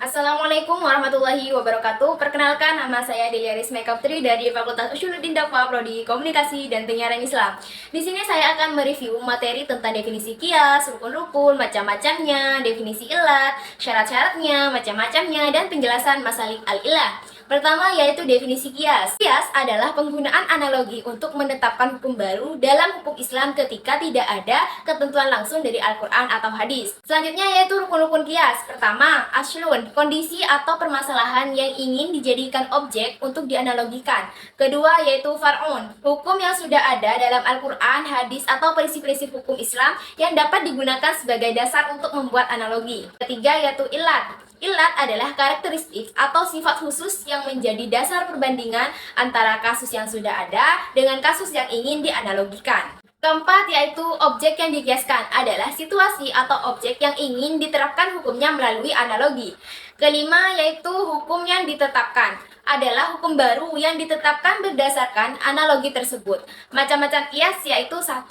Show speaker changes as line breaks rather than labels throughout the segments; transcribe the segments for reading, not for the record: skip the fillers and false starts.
Assalamualaikum warahmatullahi wabarakatuh. Perkenalkan, nama saya Deliaris Makeup Tri dari Fakultas Usuluddin Dakwah Prodi Komunikasi dan Penyiaran Islam. Di sini saya akan mereview materi tentang definisi kias, rukun-rukun, macam-macamnya, definisi ilat, syarat-syaratnya, macam-macamnya, dan penjelasan masalik al-ilah. Pertama yaitu definisi kias. Kias adalah penggunaan analogi untuk menetapkan hukum baru dalam hukum Islam ketika tidak ada ketentuan langsung dari Al-Quran atau hadis. Selanjutnya yaitu rukun-rukun kias. Pertama, aslun, kondisi atau permasalahan yang ingin dijadikan objek untuk dianalogikan. Kedua yaitu far'un, hukum yang sudah ada dalam Al-Quran, hadis, atau prinsip-prinsip hukum Islam yang dapat digunakan sebagai dasar untuk membuat analogi. Ketiga yaitu ilat. Ilat adalah karakteristik atau sifat khusus yang menjadi dasar perbandingan antara kasus yang sudah ada dengan kasus yang ingin dianalogikan. Keempat yaitu objek yang dikiaskan adalah situasi atau objek yang ingin diterapkan hukumnya melalui analogi. Kelima yaitu hukum yang ditetapkan adalah hukum baru yang ditetapkan berdasarkan analogi tersebut. Macam-macam kias yaitu 1.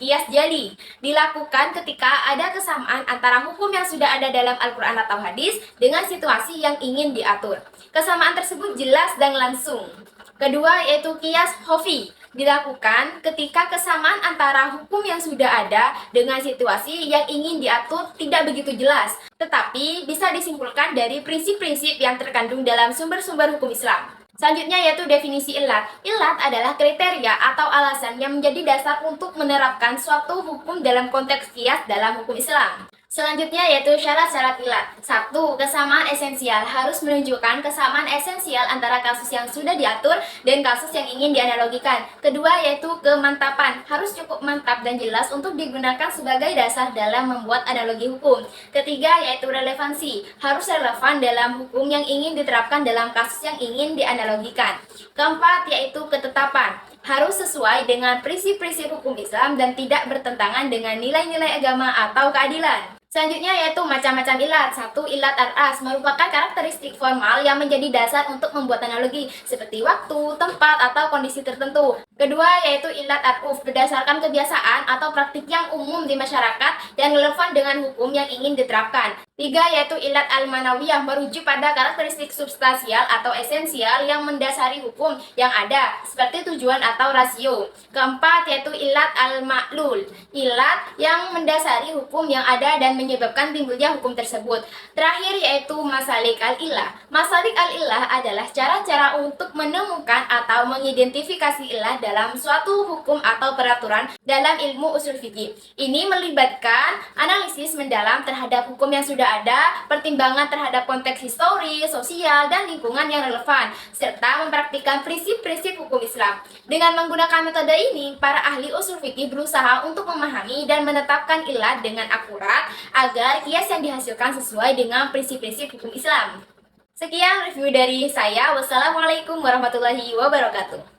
Kias jali dilakukan ketika ada kesamaan antara hukum yang sudah ada dalam Al-Quran atau hadis dengan situasi yang ingin diatur. Kesamaan tersebut jelas dan langsung. Kedua yaitu kias khofi dilakukan ketika kesamaan antara hukum yang sudah ada dengan situasi yang ingin diatur tidak begitu jelas, tetapi bisa disimpulkan dari prinsip-prinsip yang terkandung dalam sumber-sumber hukum Islam. Selanjutnya yaitu definisi ilat. Ilat adalah kriteria atau alasan yang menjadi dasar untuk menerapkan suatu hukum dalam konteks kias dalam hukum Islam. Selanjutnya yaitu syarat-syarat ilat. 1. Kesamaan esensial harus menunjukkan kesamaan esensial antara kasus yang sudah diatur dan kasus yang ingin dianalogikan. Kedua yaitu kemantapan, harus cukup mantap dan jelas untuk digunakan sebagai dasar dalam membuat analogi hukum. Ketiga yaitu relevansi, harus relevan dalam hukum yang ingin diterapkan dalam kasus yang ingin dianalogikan. Keempat yaitu ketetapan, harus sesuai dengan prinsip-prinsip hukum Islam dan tidak bertentangan dengan nilai-nilai agama atau keadilan. Selanjutnya yaitu macam-macam ilat. 1. Ilat ar-as merupakan karakteristik formal yang menjadi dasar untuk membuat analogi seperti waktu, tempat, atau kondisi tertentu. Kedua yaitu ilat ar-uf berdasarkan kebiasaan atau praktik yang umum di masyarakat yang relevan dengan hukum yang ingin diterapkan. 3. Yaitu ilat al-manawiyah merujuk pada karakteristik substansial atau esensial yang mendasari hukum yang ada seperti tujuan atau rasio. Keempat yaitu ilat al-ma'lul, ilat yang mendasari hukum yang ada dan menyebabkan timbulnya hukum tersebut. Terakhir yaitu masalik al-ilah. Masalik al-ilah adalah cara-cara untuk menemukan atau mengidentifikasi ilah dalam suatu hukum atau peraturan dalam ilmu usul fikih. Ini melibatkan analisis mendalam terhadap hukum yang sudah ada, pertimbangan terhadap konteks histori, sosial, dan lingkungan yang relevan, serta mempraktikkan prinsip-prinsip hukum Islam. Dengan menggunakan metode ini, para ahli usul fikih berusaha untuk memahami dan menetapkan ilah dengan akurat agar kias yang dihasilkan sesuai dengan prinsip-prinsip hukum Islam. Sekian review dari saya. Wassalamualaikum warahmatullahi wabarakatuh.